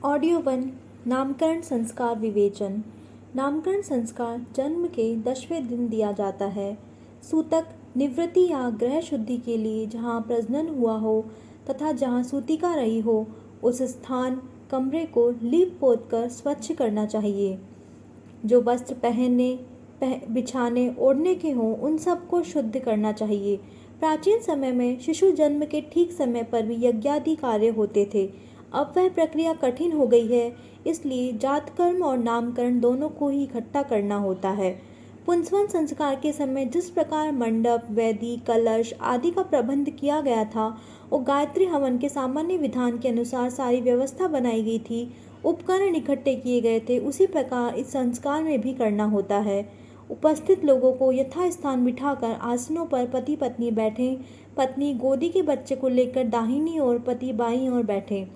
Audio 1। नामकरण संस्कार विवेचन। नामकरण संस्कार जन्म के 10वें दिन दिया जाता है। सूतक निवृत्ति या ग्रह शुद्धि के लिए जहाँ प्रजनन हुआ हो तथा जहाँ सूतिका रही हो उस स्थान कमरे को लीप पोत कर स्वच्छ करना चाहिए। जो वस्त्र बिछाने ओढ़ने के हों उन सबको शुद्ध करना चाहिए। प्राचीन समय में शिशु जन्म के ठीक समय पर भी यज्ञादि कार्य होते थे। अब वह प्रक्रिया कठिन हो गई है, इसलिए जातकर्म और नामकरण दोनों को ही इकट्ठा करना होता है। पुंसवन संस्कार के समय जिस प्रकार मंडप, वेदी, कलश आदि का प्रबंध किया गया था और गायत्री हवन के सामान्य विधान के अनुसार सारी व्यवस्था बनाई गई थी, उपकरण इकट्ठे किए गए थे, उसी प्रकार इस संस्कार में भी करना होता है। उपस्थित लोगों को यथास्थान बिठाकर आसनों पर पति पत्नी बैठें। पत्नी गोदी के बच्चे को लेकर दाहिनी ओर, पति बाईं ओर बैठें।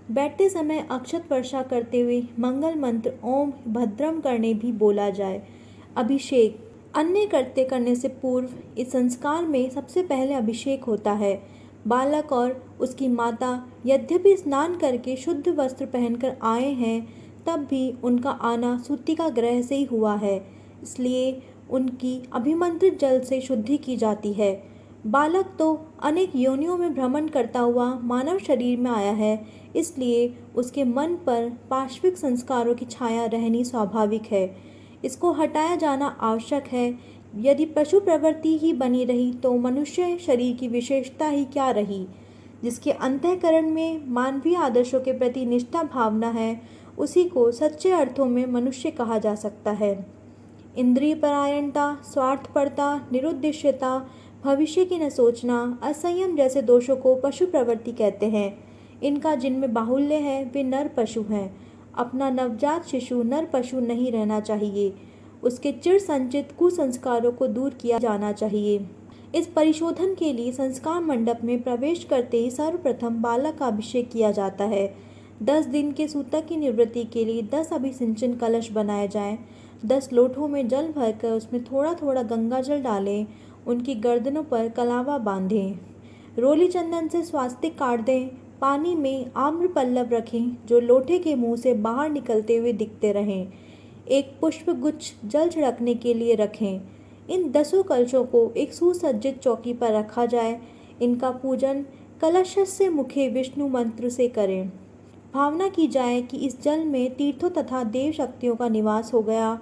बैठते समय अक्षत वर्षा करते हुए मंगल मंत्र ओम भद्रम करने भी बोला जाए। अभिषेक अन्य कर्त्य करने से पूर्व इस संस्कार में सबसे पहले अभिषेक होता है। बालक और उसकी माता यद्यपि स्नान करके शुद्ध वस्त्र पहनकर आए हैं, तब भी उनका आना सूतिका ग्रह से ही हुआ है, इसलिए उनकी अभिमंत्रित जल से शुद्धि की जाती है। बालक तो अनेक योनियों में भ्रमण करता हुआ मानव शरीर में आया है, इसलिए उसके मन पर पार्श्विक संस्कारों की छाया रहनी स्वाभाविक है। इसको हटाया जाना आवश्यक है। यदि पशु प्रवृत्ति ही बनी रही तो मनुष्य शरीर की विशेषता ही क्या रही। जिसके अंतःकरण में मानवीय आदर्शों के प्रति निष्ठा भावना है, उसी को सच्चे अर्थों में मनुष्य कहा जा सकता है। इंद्रिय परायणता, स्वार्थपरता, निरुद्देश्यता, भविष्य की न सोचना, असंयम जैसे दोषों को पशु प्रवृत्ति कहते हैं। इनका जिनमें बाहुल्य है वे नर पशु हैं। अपना नवजात शिशु नर पशु नहीं रहना चाहिए। उसके चिर संचित कुसंस्कारों को दूर किया जाना चाहिए। इस परिशोधन के लिए संस्कार मंडप में प्रवेश करते ही सर्वप्रथम बालक का अभिषेक किया जाता है। 10 दिन के सूतक की निवृत्ति के लिए 10 अभिसिंचन कलश बनाए जाएं। 10 लोटों में जल भरकर उसमें थोड़ा थोड़ा गंगा जल डालें। उनकी गर्दनों पर कलावा बांधें। रोली चंदन से स्वास्तिक काट दें। पानी में आम्र पल्लव रखें जो लोटे के मुंह से बाहर निकलते हुए दिखते रहें। एक पुष्प गुच्छ जल छिड़कने के लिए रखें। इन 10 कलशों को एक सुसज्जित चौकी पर रखा जाए। इनका पूजन कलशस्य मुखे विष्णु मंत्र से करें। भावना की जाए कि इस जल में तीर्थों तथा देव शक्तियों का निवास हो गया।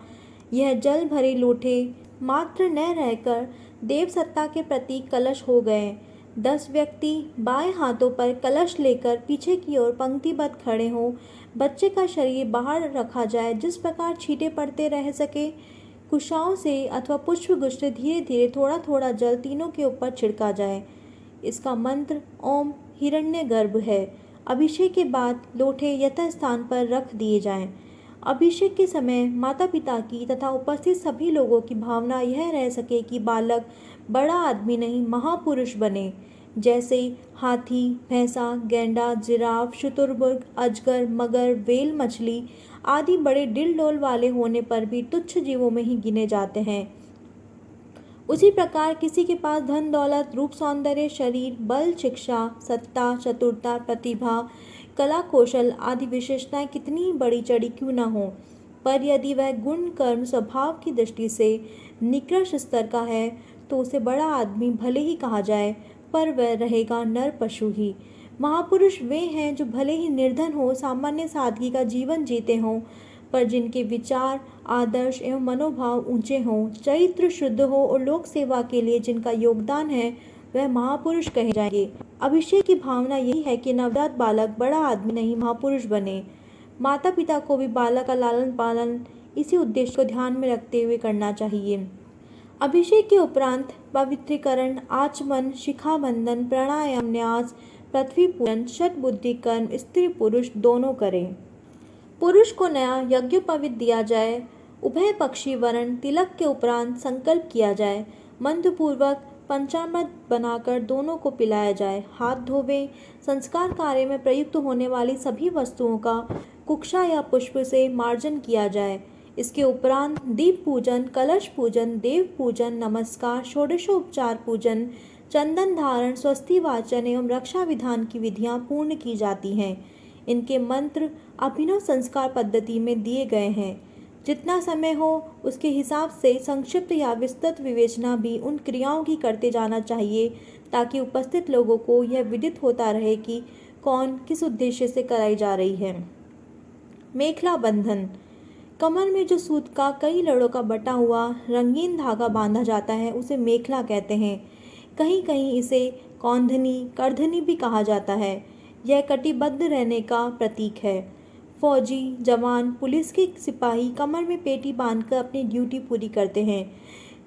यह जल भरे लोटे मात्र न रहकर देव सत्ता के प्रतीक कलश हो गए। 10 व्यक्ति बाएं हाथों पर कलश लेकर पीछे की ओर पंक्तिबद्ध खड़े हों। बच्चे का शरीर बाहर रखा जाए जिस प्रकार छींटे पड़ते रह सके। कुशाओं से अथवा पुष्पगुच्छ से धीरे धीरे थोड़ा थोड़ा जल तीनों के ऊपर छिड़का जाए। इसका मंत्र ओम हिरण्यगर्भ है। अभिषेक के बाद लोटे यथास्थान पर रख दिए जाएं। अभिषेक के समय माता पिता की तथा उपस्थित सभी लोगों की भावना यह रह सके कि बालक बड़ा आदमी नहीं महापुरुष बने। जैसे हाथी, भैंसा, गैंडा, जिराफ, शुतुरमुर्ग, अजगर, मगर, व्हेल मछली आदि बड़े डिलडोल वाले होने पर भी तुच्छ जीवों में ही गिने जाते हैं, उसी प्रकार किसी के पास धन दौलत, रूप सौंदर्य, शरीर, बल, शिक्षा, सत्ता, चतुरता, प्रतिभा, कला कौशल आदि विशेषताएं कितनी ही बड़ी चढ़ी क्यों न हो, पर यदि वह गुण कर्म स्वभाव की दृष्टि से निकृष्ट स्तर का है तो उसे बड़ा आदमी भले ही कहा जाए, पर वह रहेगा नर पशु ही। महापुरुष वे हैं जो भले ही निर्धन हो, सामान्य सादगी का जीवन जीते हों, पर जिनके विचार, आदर्श एवं मनोभाव ऊंचे हों, चरित्र शुद्ध हो और लोक सेवा के लिए जिनका योगदान है, वह महापुरुष कहे जाएंगे। अभिषेक की भावना यही है कि नवजात बालक बड़ा आदमी नहीं महापुरुष बने। माता पिता को भी बालक का लालन पालन इसी उद्देश्य को ध्यान में रखते हुए करना चाहिए। अभिषेक के उपरांत पवित्रीकरण, आचमन, शिखाबंधन, प्राणायाम, न्यास, पृथ्वी पूजन, षट्बुद्धि कर्म स्त्री पुरुष दोनों करें। पुरुष को नया यज्ञोपवीत दिया जाए। उभय पक्षी वरण तिलक के उपरांत संकल्प किया जाए। मंत्रपूर्वक पंचामृत बनाकर दोनों को पिलाया जाए। हाथ धोवे। संस्कार कार्य में प्रयुक्त होने वाली सभी वस्तुओं का कुक्षा या पुष्प से मार्जन किया जाए। इसके उपरांत दीप पूजन, कलश पूजन, देव पूजन, नमस्कार, षोडशोपचार पूजन, चंदन धारण, स्वस्ति वाचन एवं रक्षा विधान की विधियां पूर्ण की जाती हैं। इनके मंत्र अभिनव संस्कार पद्धति में दिए गए हैं। जितना समय हो उसके हिसाब से संक्षिप्त या विस्तृत विवेचना भी उन क्रियाओं की करते जाना चाहिए, ताकि उपस्थित लोगों को यह विदित होता रहे कि कौन किस उद्देश्य से कराई जा रही है। मेखला बंधन। कमर में जो सूत का कई लड़ों का बटा हुआ रंगीन धागा बांधा जाता है उसे मेखला कहते हैं। कहीं कहीं इसे कौंधनी, करधनी भी कहा जाता है। यह कटिबद्ध रहने का प्रतीक है। फौजी, जवान, पुलिस के सिपाही कमर में पेटी बांधकर अपनी ड्यूटी पूरी करते हैं।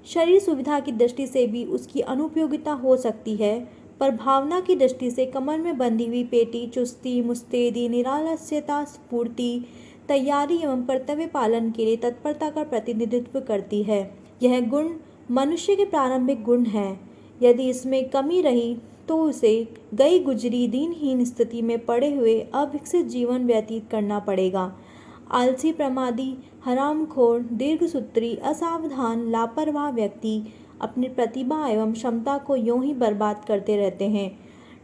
शरीर सुविधा की दृष्टि से भी उसकी अनुपयोगिता हो सकती है, पर भावना की दृष्टि से कमर में बंधी हुई पेटी चुस्ती, मुस्तैदी, निरालस्यता, स्फूर्ति, तैयारी एवं कर्तव्य पालन के लिए तत्परता का प्रतिनिधित्व करती है। यह गुण मनुष्य के प्रारंभिक गुण है। यदि इसमें कमी रही तो उसे गई गुजरी दीनहीन स्थिति में पड़े हुए अविकसित जीवन व्यतीत करना पड़ेगा। आलसी, प्रमादी, हरामखोर, दीर्घसूत्री, असावधान, लापरवाह व्यक्ति अपनी प्रतिभा एवं क्षमता को यूं ही बर्बाद करते रहते हैं।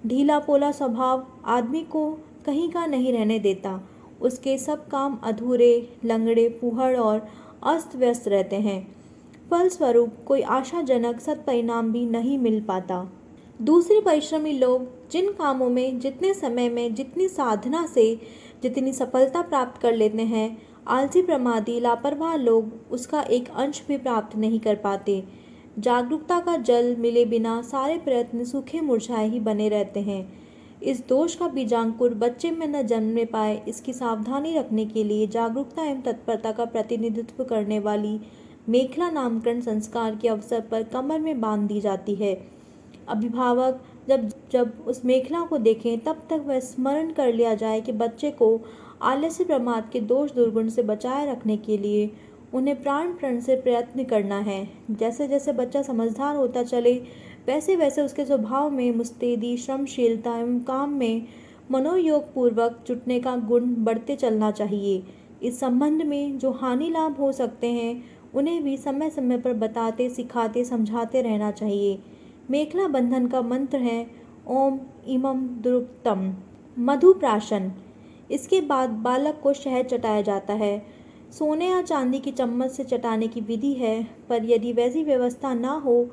ढीला पोला स्वभाव आदमी को कहीं का नहीं रहने देता। उसके सब काम अधूरे, लंगड़े, फूहड़ और अस्त व्यस्त रहते हैं। फलस्वरूप कोई आशाजनक सत्परिणाम भी नहीं मिल पाता। दूसरे परिश्रमी लोग जिन कामों में जितने समय में जितनी साधना से जितनी सफलता प्राप्त कर लेते हैं, आलसी, प्रमादी, लापरवाह लोग उसका एक अंश भी प्राप्त नहीं कर पाते। जागरूकता का जल मिले बिना सारे प्रयत्न सूखे मुरझाए ही बने रहते हैं। इस दोष का बीजांकुर बच्चे में न जन्मने पाए, इसकी सावधानी रखने के लिए जागरूकता एवं तत्परता का प्रतिनिधित्व करने वाली मेखला नामकरण संस्कार के अवसर पर कमर में बांध दी जाती है। अभिभावक जब जब उस मेखला को देखें तब तक वह स्मरण कर लिया जाए कि बच्चे को आलस्य, प्रमाद के दोष दुर्गुण से बचाए रखने के लिए उन्हें प्राण प्रण से प्रयत्न करना है। जैसे जैसे बच्चा समझदार होता चले वैसे वैसे उसके स्वभाव में मुस्तैदी, श्रमशीलता एवं काम में मनोयोग पूर्वक जुटने का गुण बढ़ते चलना चाहिए। इस संबंध में जो हानि लाभ हो सकते हैं उन्हें भी समय समय पर बताते, सिखाते, समझाते रहना चाहिए। मेखला बंधन का मंत्र है ओम इमं दुरुक्तम। मधुप्राशन। इसके बाद बालक को शहद चटाया जाता है। सोने या चांदी की चम्मच से चटाने की विधि है, पर यदि वैसी व्यवस्था ना हो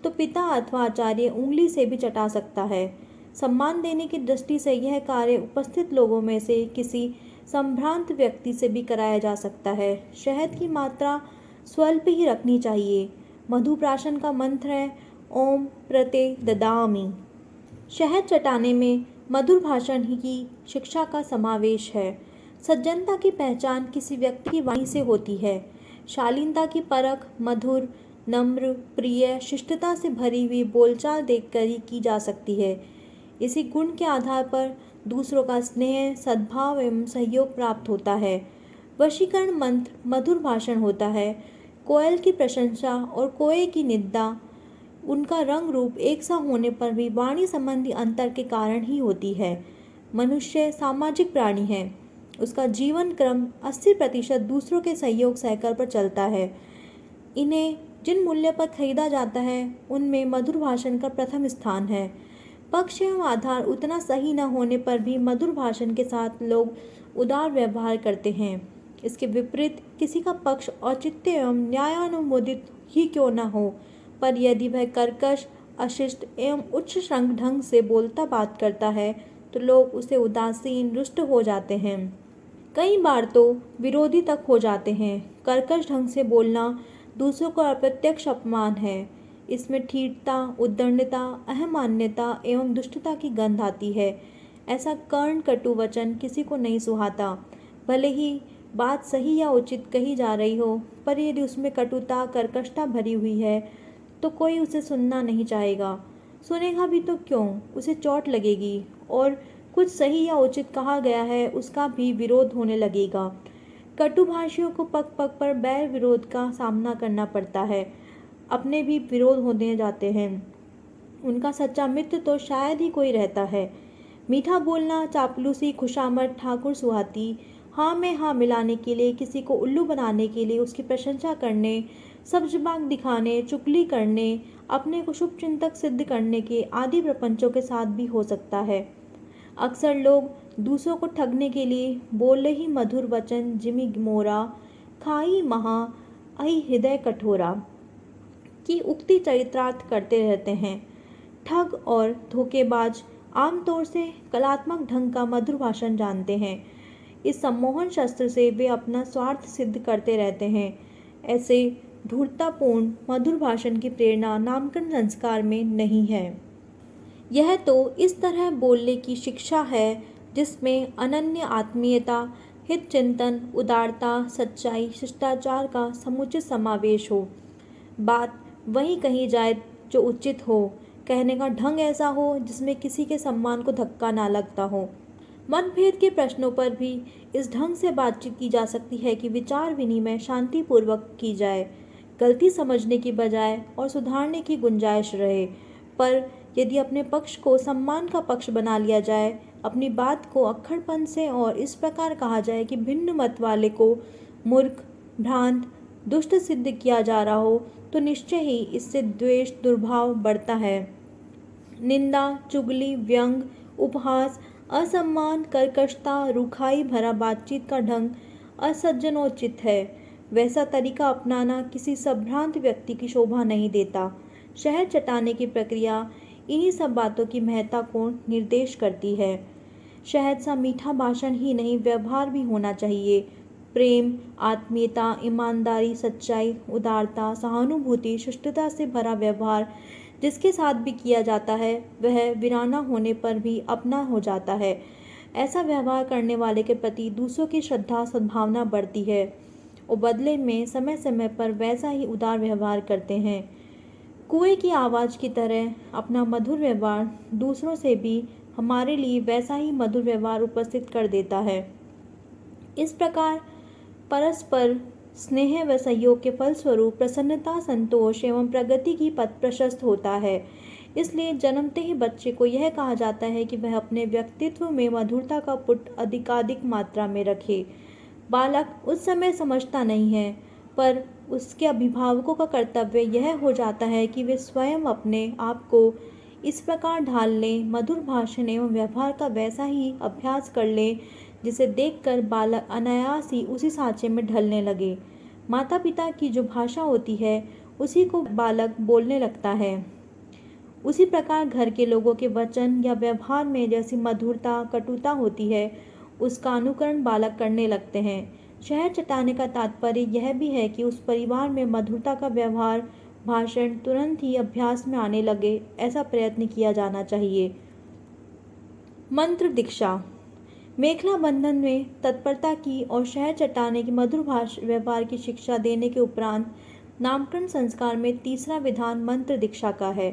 तो पिता अथवा आचार्य उंगली से भी चटा सकता है। सम्मान देने की दृष्टि से यह कार्य उपस्थित लोगों में से किसी संभ्रांत व्यक्ति से भी कराया जा सकता है। शहद की मात्रा स्वल्प ही रखनी चाहिए। मधुप्राशन का मंत्र है ओम प्रते ददामि। शहद चटाने में मधुर भाषण ही की शिक्षा का समावेश है। सज्जनता की पहचान किसी व्यक्ति की वाणी से होती है। शालीनता की परख मधुर, नम्र, प्रिय, शिष्टता से भरी हुई बोलचाल देखकर ही की जा सकती है। इसी गुण के आधार पर दूसरों का स्नेह, सद्भाव एवं सहयोग प्राप्त होता है। वशीकरण मंत्र मधुर भाषण होता है। कोयल की प्रशंसा और कोए की निंदा उनका रंग रूप एक सा होने पर भी वाणी संबंधी अंतर के कारण ही होती है। मनुष्य सामाजिक प्राणी है। उसका जीवन क्रम 80% दूसरों के सहयोग सहकर पर चलता है। इन्हें जिन मूल्य पर खरीदा जाता है उनमें मधुर भाषण का प्रथम स्थान है। पक्ष एवं आधार उतना सही न होने पर भी मधुर भाषण के साथ लोग उदार व्यवहार करते हैं। इसके विपरीत किसी का पक्ष औचित्य एवं न्यायानुमोदित ही क्यों न हो, पर यदि वह कर्कश, अशिष्ट एवं उच्च श्रृंग ढंग से बोलता बात करता है तो लोग उसे उदासीन, रुष्ट हो जाते हैं। कई बार तो विरोधी तक हो जाते हैं। कर्कश ढंग से बोलना दूसरों का अप्रत्यक्ष अपमान है। इसमें ठीठता, उद्दंडता, अहमान्यता एवं दुष्टता की गंध आती है। ऐसा कर्ण कटु वचन किसी को नहीं सुहाता। भले ही बात सही या उचित कही जा रही हो, पर यदि उसमें कटुता, कर्कशता भरी हुई है तो कोई उसे सुनना नहीं चाहेगा। सुनेगा भी तो क्यों, उसे चोट लगेगी और कुछ सही या उचित कहा गया है उसका भी विरोध होने लगेगा। कटुभाषियों को पग पग पर बैर विरोध का सामना करना पड़ता है। अपने भी विरोध होने जाते हैं। उनका सच्चा मित्र तो शायद ही कोई रहता है। मीठा बोलना, चापलूसी, खुशामद, ठाकुर सुहाती, हाँ में हाँ मिलाने के लिए, किसी को उल्लू बनाने के लिए, उसकी प्रशंसा करने, सब्जबाग दिखाने, चुगली करने, अपने को शुभचिंतक सिद्ध करने के आदि प्रपंचों के साथ भी हो सकता है। अक्सर लोग दूसरों को ठगने के लिए बोले ही मधुर वचन जिमि मोरा खाई महा अहि हृदय कठोरा की उक्ति चरितार्थ करते रहते हैं। ठग और धोखेबाज आमतौर से कलात्मक ढंग का मधुर भाषण जानते हैं। इस सम्मोहन शस्त्र से वे अपना स्वार्थ सिद्ध करते रहते हैं। ऐसे धूर्ततापूर्ण मधुर भाषण की प्रेरणा नामकरण संस्कार में नहीं है। यह तो इस तरह बोलने की शिक्षा है जिसमें अनन्य आत्मीयता, हित चिंतन, उदारता, सच्चाई, शिष्टाचार का समुचित समावेश हो। बात वही कही जाए जो उचित हो, कहने का ढंग ऐसा हो जिसमें किसी के सम्मान को धक्का ना लगता हो। मतभेद के प्रश्नों पर भी इस ढंग से बातचीत की जा सकती है कि विचार विनिमय शांतिपूर्वक की जाए, गलती समझने की बजाय और सुधारने की गुंजाइश रहे। पर यदि अपने पक्ष को सम्मान का पक्ष बना लिया जाए, अपनी बात को अक्खड़पन से और इस प्रकार कहा जाए कि भिन्न मत वाले को मूर्ख, भ्रांत, दुष्ट सिद्ध किया जा रहा हो, तो निश्चय ही इससे द्वेष, दुर्भाव बढ़ता है। निंदा, चुगली, व्यंग, उपहास, असम्मान, कर्कशता, रूखाई भरा बातचीत का ढंग असज्जनोचित है। वैसा तरीका अपनाना किसी संभ्रांत व्यक्ति की शोभा नहीं देता। शहद चटाने की प्रक्रिया इन्हीं सब बातों की महत्ता को निर्देश करती है। शहद सा मीठा भाषण ही नहीं, व्यवहार भी होना चाहिए। प्रेम, आत्मीयता, ईमानदारी, सच्चाई, उदारता, सहानुभूति, शिष्टता से भरा व्यवहार जिसके साथ भी किया जाता है वह वीराना होने पर भी अपना हो जाता है। ऐसा व्यवहार करने वाले के प्रति दूसरों की श्रद्धा, सद्भावना बढ़ती है और बदले में समय समय पर वैसा ही उदार व्यवहार करते हैं। कुएं की आवाज़ की तरह अपना मधुर व्यवहार दूसरों से भी हमारे लिए वैसा ही मधुर व्यवहार उपस्थित कर देता है। इस प्रकार परस्पर स्नेह व सहयोग के फलस्वरूप प्रसन्नता, संतोष एवं प्रगति की पथ प्रशस्त होता है। इसलिए जन्मते ही बच्चे को यह कहा जाता है कि वह अपने व्यक्तित्व में मधुरता का पुट अधिकाधिक मात्रा में रखे। बालक उस समय समझता नहीं है, पर उसके अभिभावकों का कर्तव्य यह हो जाता है कि वे स्वयं अपने आप को इस प्रकार ढाल लें, मधुर भाषण एवं व्यवहार का वैसा ही अभ्यास कर लें जिसे देखकर बालक अनायास ही उसी सांचे में ढलने लगे। माता पिता की जो भाषा होती है उसी को बालक बोलने लगता है। उसी प्रकार घर के लोगों के वचन या व्यवहार में जैसी मधुरता, कटुता होती है उसका अनुकरण बालक करने लगते हैं। शहद चटाने का तात्पर्य यह भी है कि उस परिवार में मधुरता का व्यवहार, भाषण तुरंत ही अभ्यास में आने लगे, ऐसा प्रयत्न किया जाना चाहिए। मंत्र दीक्षा। मेखला बंधन में तत्परता की और शहद चटाने की मधुर व्यवहार की शिक्षा देने के उपरांत नामकरण संस्कार में तीसरा विधान मंत्र दीक्षा का है।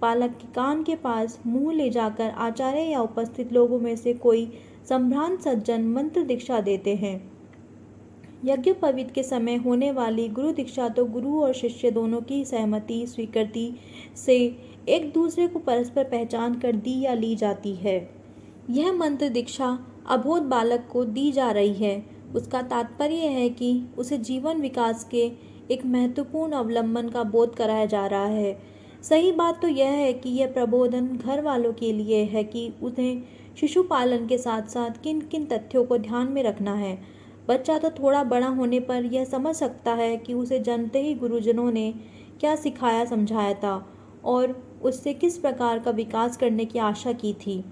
बालक के कान के पास मुंह ले जाकर आचार्य या उपस्थित लोगों में से कोई संभ्रांत सज्जन मंत्र दीक्षा देते हैं। यज्ञोपवीत के समय होने वाली गुरु दीक्षा तो गुरु और शिष्य दोनों की सहमति, स्वीकृति से एक दूसरे को परस्पर पहचान कर दी या ली जाती है। यह मंत्र दीक्षा अबोध बालक को दी जा रही है। उसका तात्पर्य है कि उसे जीवन विकास के एक महत्वपूर्ण अवलंबन का बोध कराया जा रहा है। सही बात तो यह है कि यह प्रबोधन घर वालों के लिए है कि उन्हें शिशु पालन के साथ साथ किन किन तथ्यों को ध्यान में रखना है। बच्चा तो थोड़ा बड़ा होने पर यह समझ सकता है कि उसे जन्मते ही गुरुजनों ने क्या सिखाया समझाया था और उससे किस प्रकार का विकास करने की आशा की थी।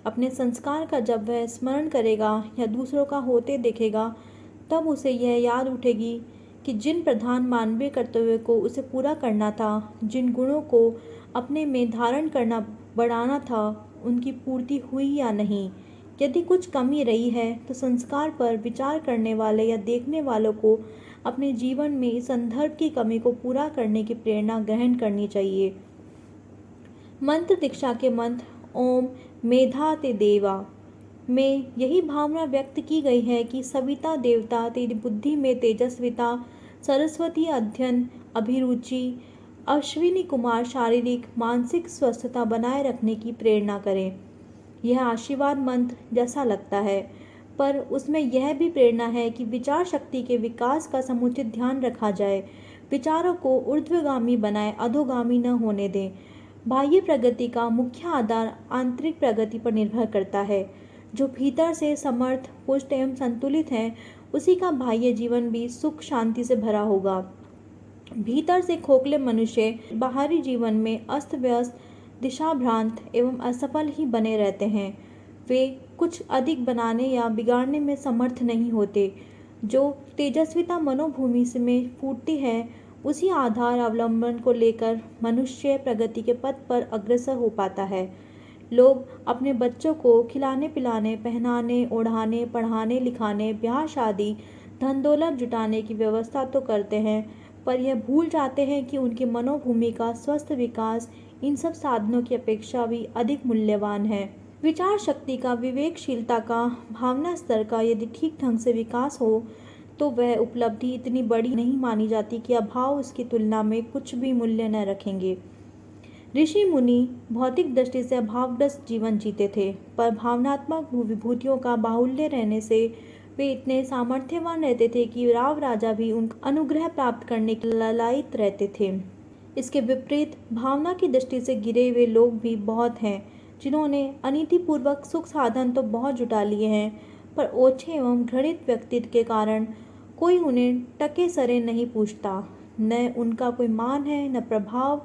अपने संस्कार का जब वह स्मरण करेगा या दूसरों का होते देखेगा, तब उसे यह याद उठेगी कि जिन प्रधान मानवीय कर्तव्यों को उसे पूरा करना था, जिन गुणों को अपने में धारण करना बढ़ाना था, उनकी पूर्ति हुई या नहीं। यदि कुछ कमी रही है तो संस्कार पर विचार करने वाले या देखने वालों को अपने जीवन में इस संदर्भ की कमी को पूरा करने की प्रेरणा ग्रहण करनी चाहिए। मंत्र दीक्षा के मंत्र ओम मेधा ते देवा में यही भावना व्यक्त की गई है कि सविता देवता तेरी बुद्धि में तेजस्विता, सरस्वती अध्ययन, अभिरुचि, अश्विनी कुमार शारीरिक मानसिक स्वस्थता बनाए रखने की प्रेरणा करें। यह आशीर्वाद मंत्र जैसा लगता है, पर उसमें यह भी प्रेरणा है कि विचार शक्ति के विकास का समुचित ध्यान रखा जाए। विचारों को ऊर्ध्वगामी बनाए, अधोगामी न होने दें। बाह्य प्रगति का मुख्य आधार आंतरिक प्रगति पर निर्भर करता है। जो भीतर से समर्थ, पुष्ट एवं संतुलित है, उसी का बाह्य जीवन भी सुख शांति से भरा होगा। भीतर से खोखले मनुष्य बाहरी जीवन में अस्त व्यस्त, दिशाभ्रांत एवं असफल ही बने रहते हैं। वे कुछ अधिक बनाने या बिगाड़ने में समर्थ नहीं होते। जो तेजस्विता मनोभूमि से में फूटती है, उसी आधार अवलंबन को लेकर मनुष्य प्रगति के पथ पर अग्रसर हो पाता है। लोग अपने बच्चों को खिलाने पिलाने, पहनाने ओढ़ाने, पढ़ाने लिखाने, ब्याह शादी, धन दौलत जुटाने की व्यवस्था तो करते हैं, पर यह भूल जाते हैं कि उनकी मनोभूमि का स्वस्थ विकास इन सब साधनों की अपेक्षा भी अधिक मूल्यवान है। विचार शक्ति का, विवेकशीलता का, भावना स्तर का यदि ठीक ढंग से विकास हो तो वह उपलब्धि इतनी बड़ी नहीं मानी जाती कि अभाव उसकी तुलना में कुछ भी मूल्य न रखेंगे। ऋषि मुनि भौतिक दृष्टि से अभावग्रस्त जीवन जीते थे, पर भावनात्मक विभूतियों का बाहुल्य रहने से वे इतने सामर्थ्यवान रहते थे कि राव राजा भी उनका अनुग्रह प्राप्त करने के लालायित रहते थे। इसके विपरीत भावना की दृष्टि से गिरे हुए लोग भी बहुत हैं, जिन्होंने अनीतिपूर्वक सुख साधन तो बहुत जुटा लिए हैं, पर ओछे एवं घृणित व्यक्तित्व के कारण कोई उन्हें टके सरे नहीं पूछता। न उनका कोई मान है, न प्रभाव,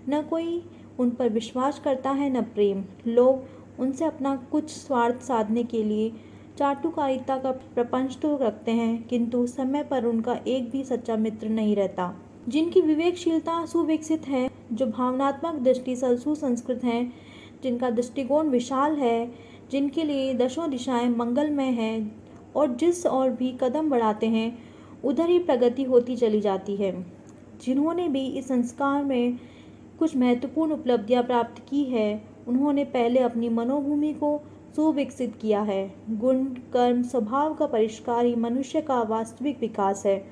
न कोई उन पर विश्वास करता है, न प्रेम। लोग उनसे अपना कुछ स्वार्थ साधने के लिए चाटुकारिता का प्रपंच तो रखते हैं, किंतु समय पर उनका एक भी सच्चा मित्र नहीं रहता। जिनकी विवेकशीलता सुविकसित है, जो भावनात्मक दृष्टि से सुसंस्कृत हैं, जिनका दृष्टिकोण विशाल है, जिनके लिए दशों दिशाएं मंगलमय हैं और जिस और भी कदम बढ़ाते हैं उधर ही प्रगति होती चली जाती है। जिन्होंने भी इस संस्कार में कुछ महत्वपूर्ण उपलब्धियां प्राप्त की है, उन्होंने पहले अपनी मनोभूमि को सुविकसित किया है। गुण, कर्म, स्वभाव का परिष्कार ही मनुष्य का वास्तविक विकास है।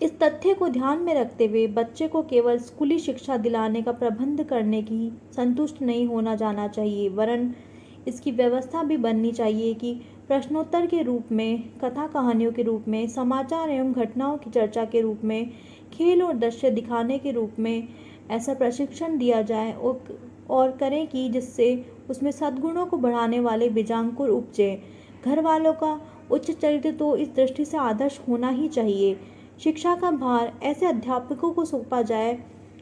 इस तथ्य को ध्यान में रखते हुए बच्चे को केवल स्कूली शिक्षा दिलाने का प्रबंध करने की संतुष्ट नहीं होना जाना चाहिए, वरन इसकी व्यवस्था भी बननी चाहिए कि प्रश्नोत्तर के रूप में, कथा कहानियों के रूप में, समाचार एवं घटनाओं की चर्चा के रूप में, खेल और दृश्य दिखाने के रूप में ऐसा प्रशिक्षण दिया जाए और करें कि जिससे उसमें सद्गुणों को बढ़ाने वाले बीजांकुर उपजे। घर वालों का उच्च चरित्र तो इस दृष्टि से आदर्श होना ही चाहिए। शिक्षा का भार ऐसे अध्यापकों को सौंपा जाए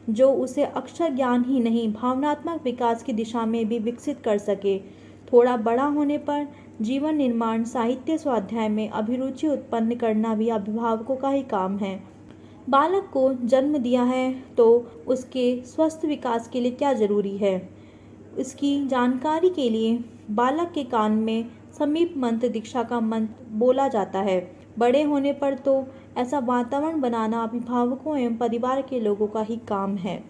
जो उसे अक्षर ज्ञान ही नहीं, भावनात्मक विकास की दिशा में भी विकसित कर सके। थोड़ा बड़ा होने पर जीवन निर्माण, साहित्य स्वाध्याय में अभिरुचि उत्पन्न करना भी अभिभावकों का ही काम है। बालक को जन्म दिया है तो उसके स्वस्थ विकास के लिए क्या जरूरी है, इसकी जानकारी के लिए बालक के कान में समीप मंत्र दीक्षा का मंत्र बोला जाता है। बड़े होने पर तो ऐसा वातावरण बनाना अभिभावकों एवं परिवार के लोगों का ही काम है।